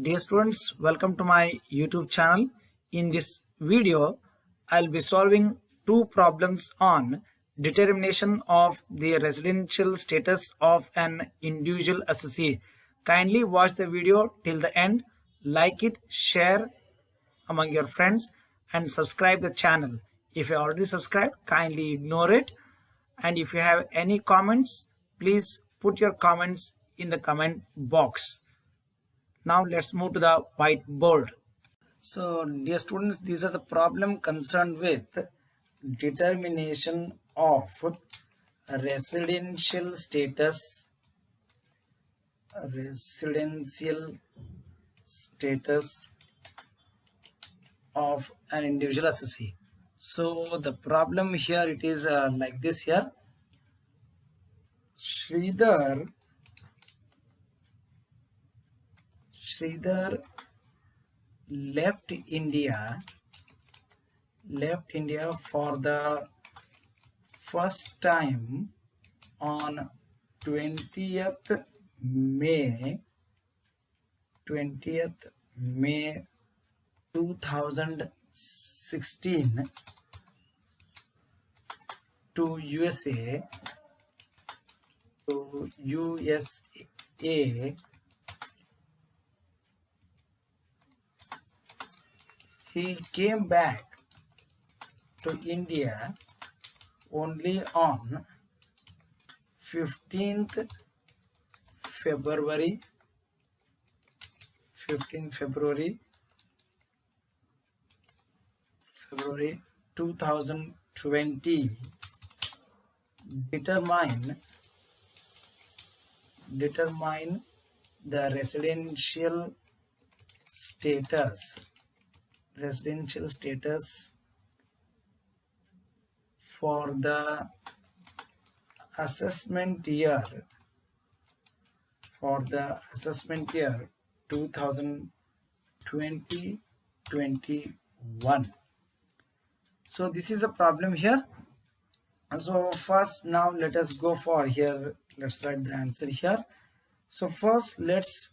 Dear students, welcome to my YouTube channel. In this video, I'll be solving two problems on determination of the residential status of an individual assessee. Kindly watch the video till the end, like it, share among your friends and subscribe the channel. If you already subscribed, kindly ignore it. And if you have any comments, please put your comments in the comment box. Now let's move to the whiteboard. So dear students, these are the problem concerned with determination of residential status of an individual assessee. So the problem here, it is like this here. Sridhar left India for the first time on 20th May 2016 to USA He came back to India only on 15th February 2020. Determine the residential status for the assessment year 2020-21. So this is the problem here. So first, now let us go for here. Let's write the answer here. So first, let's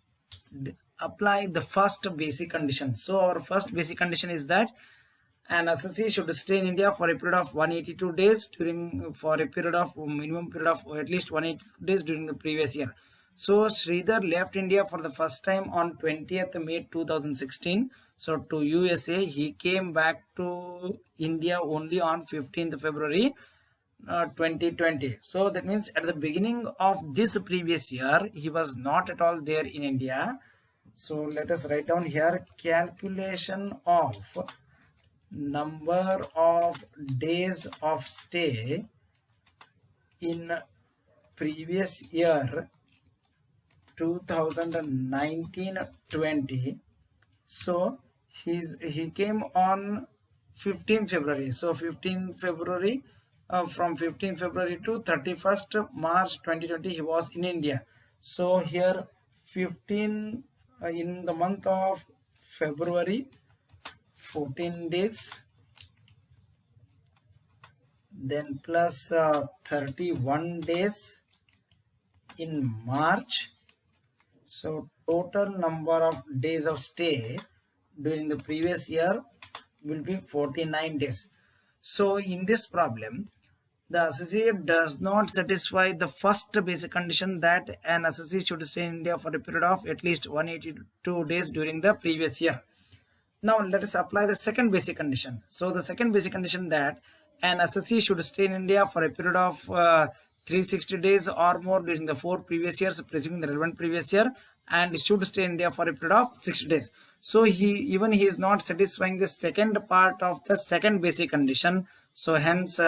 apply the first basic condition. So our first basic condition is that an assessee should stay in India for a period of 182 days for a minimum period of at least 180 days during the previous year. So Sridhar left India for the first time on 20th May 2016. So to USA, he came back to India only on 15th February 2020. So that means at the beginning of this previous year, he was not at all there in India. So let us write down here calculation of number of days of stay in previous year 2019-20. So he came on 15th February. So 15th February from 15th February to 31st March 2020 he was in India. So here 15 in the month of February 14 days, then plus 31 days in March. So total number of days of stay during the previous year will be 49 days. So in this problem, the assessee does not satisfy the first basic condition that an assessee should stay in India for a period of at least 182 days during the previous year. Now let us apply the second basic condition. So the second basic condition that an assessee should stay in India for a period of 360 days or more during the 4 previous years preceding the relevant previous year, and should stay in India for a period of 60 days. So he is not satisfying the second part of the second basic condition. So hence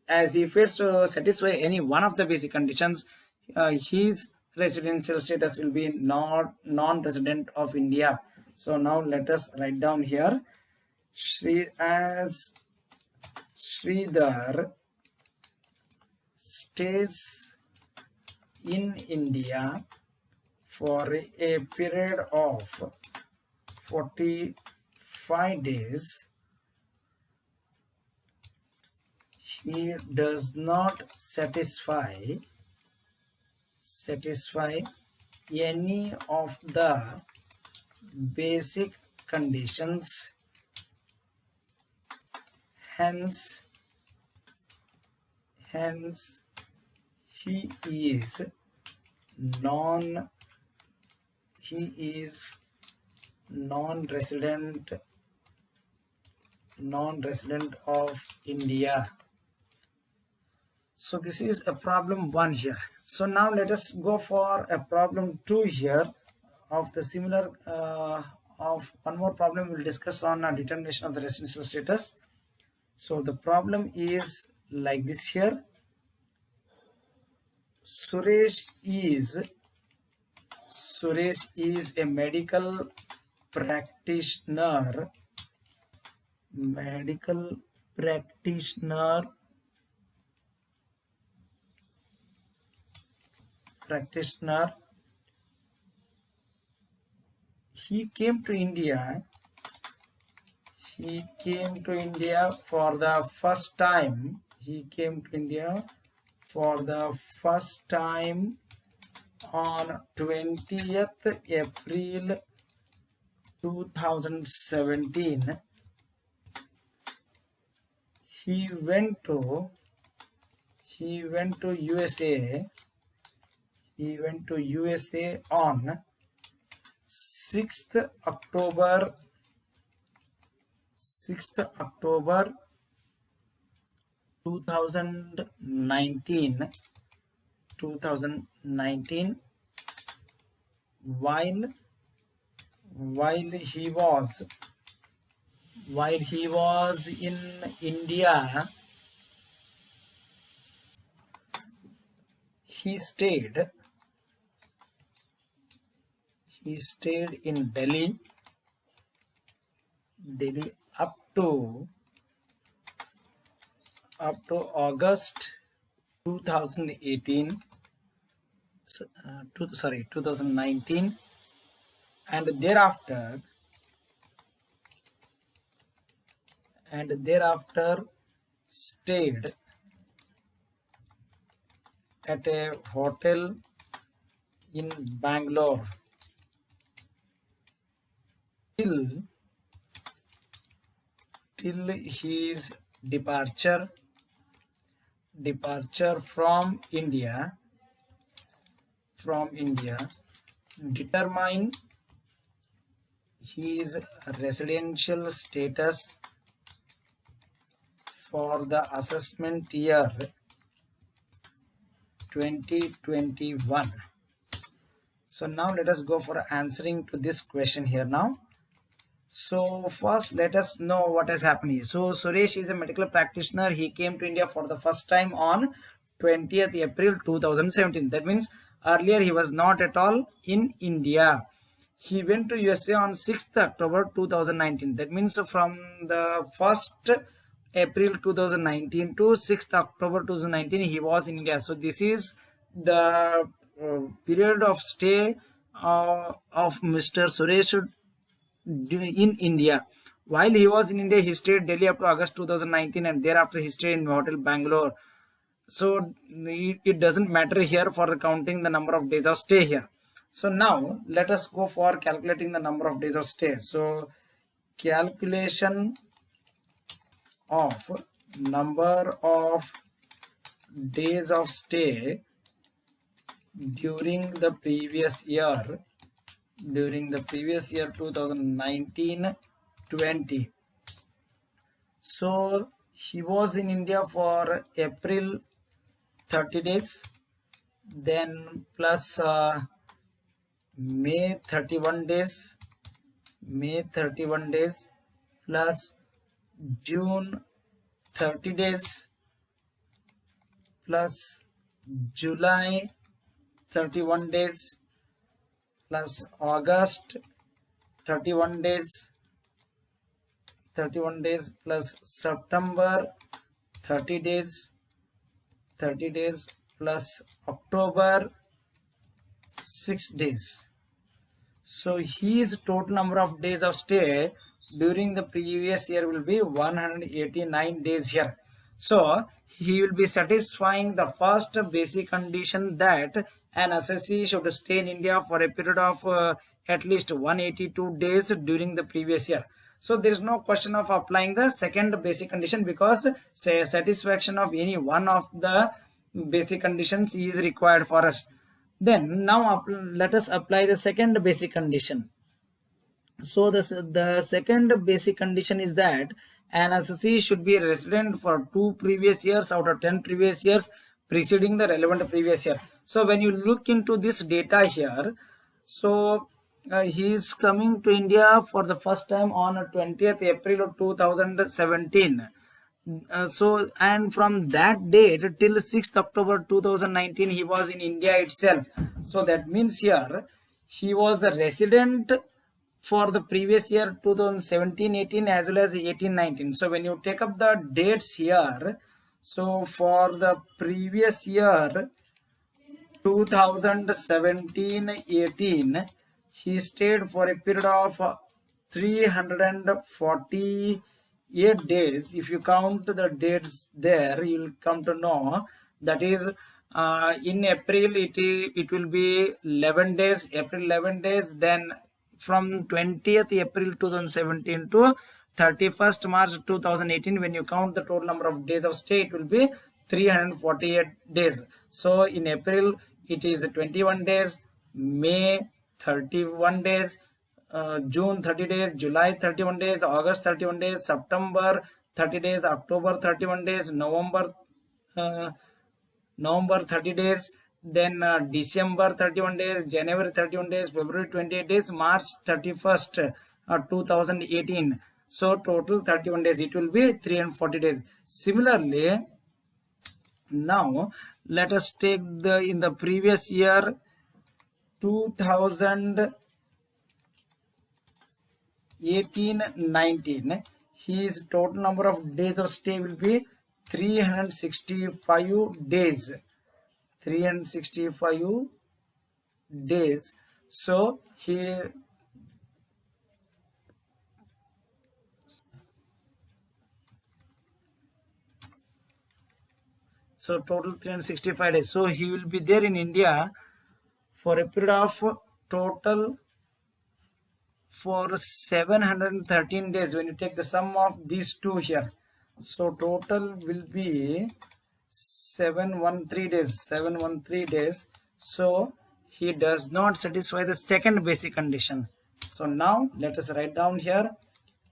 as he fails to satisfy any one of the basic conditions, his residential status will be non-resident of India. So now let us write down here as Sridhar stays in India for a period of 45 days. He does not satisfy any of the basic conditions. Hence he is non non-resident of India. So this is a problem 1 here. So now let us go for a problem 2 here of the similar of one more problem we'll discuss on determination of the residential status. So the problem is like this here. Suresh is a medical practitioner he came to India for the first time. On 20th April 2017. He went to USA. On 6th October 2019. While he was in India, he stayed in Delhi up to August 2018. 2019, and thereafter stayed at a hotel in Bangalore till his departure from India. Determine his residential status for the assessment year 2021. So now let us go for answering to this question here now. So first let us know what has happened here. So Suresh is a medical practitioner. He came to India for the first time on 20th April 2017. That means earlier he was not at all in India. He went to USA on 6th October 2019. That means from the 1st April 2019 to 6th October 2019 he was in India. So this is the period of stay of Mr. Suresh in India. While he was in India, he stayed Delhi up to August 2019, and thereafter he stayed in Hotel Bangalore. So it doesn't matter here for counting the number of days of stay here. So now let us go for calculating the number of days of stay. So calculation of number of days of stay during the previous year 2019-20. So he was in India for April 30 days, then plus May 31 days, plus June 30 days, plus July 31 days, plus August 31 days, plus September 30 days, plus October 6 days. So his total number of days of stay during the previous year will be 189 days here. So he will be satisfying the first basic condition that an assessee should stay in India for a period of at least 182 days during the previous year. So there is no question of applying the second basic condition, because satisfaction of any one of the basic conditions is required for us. Then now let us apply the second basic condition. So the second basic condition is that an assessee should be a resident for 2 previous years out of 10 previous years preceding the relevant previous year. So when you look into this data here, so he is coming to India for the first time on 20th April of 2017. So and from that date till 6th October 2019 he was in India itself. So that means here he was the resident for the previous year 2017-18 as well as 18-19. So when you take up the dates here, so for the previous year 2017-18 he stayed for a period of 348 days. If you count the dates there, you will come to know that is in April it will be 11 days, April 11 days, then from 20th April 2017 to 31st March 2018, when you count the total number of days of stay, it will be 348 days. So in April it is 21 days, May 31 days, June 30 days, July 31 days, August 31 days, September 30 days, October 31 days, November 30 days, then December 31 days, January 31 days, February 28 days, March 31st 2018. So total 31 days, it will be 340 days. Similarly, now let us take in the previous year 2018-19, his total number of days of stay will be 365 days. 365 days. So total 365 days. So he will be there in India for a period of total for 713 days when you take the sum of these two here. So total will be 713 days. So he does not satisfy the second basic condition. So now let us write down here,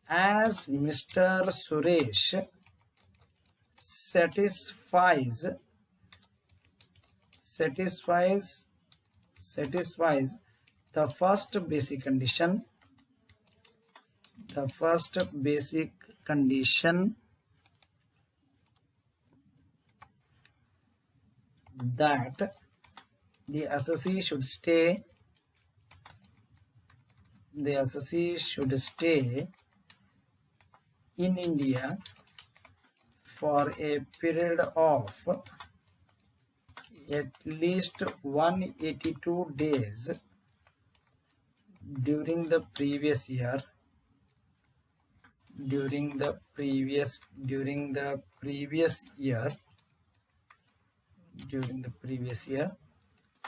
as Mr. Suresh satisfies the first basic condition, that the assessee should stay in India for a period of at least 182 days during the previous year,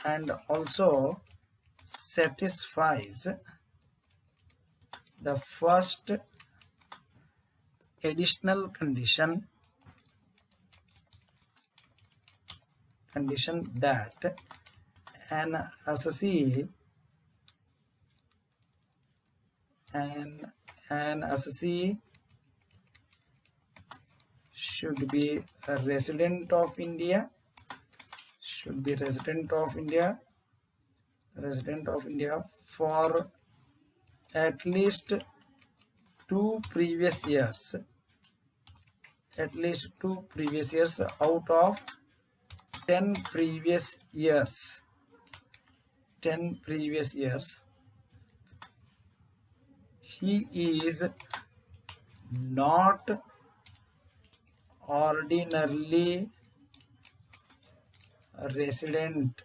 and also satisfies the first additional condition that an assessee should be a resident of India for at least 2 previous years out of 10 previous years. He is not ordinarily resident.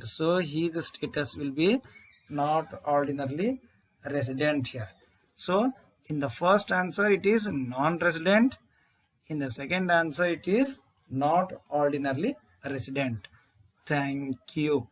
So his status will be not ordinarily resident here. So in the first answer it is non-resident. In the second answer it is not ordinarily resident. Thank you.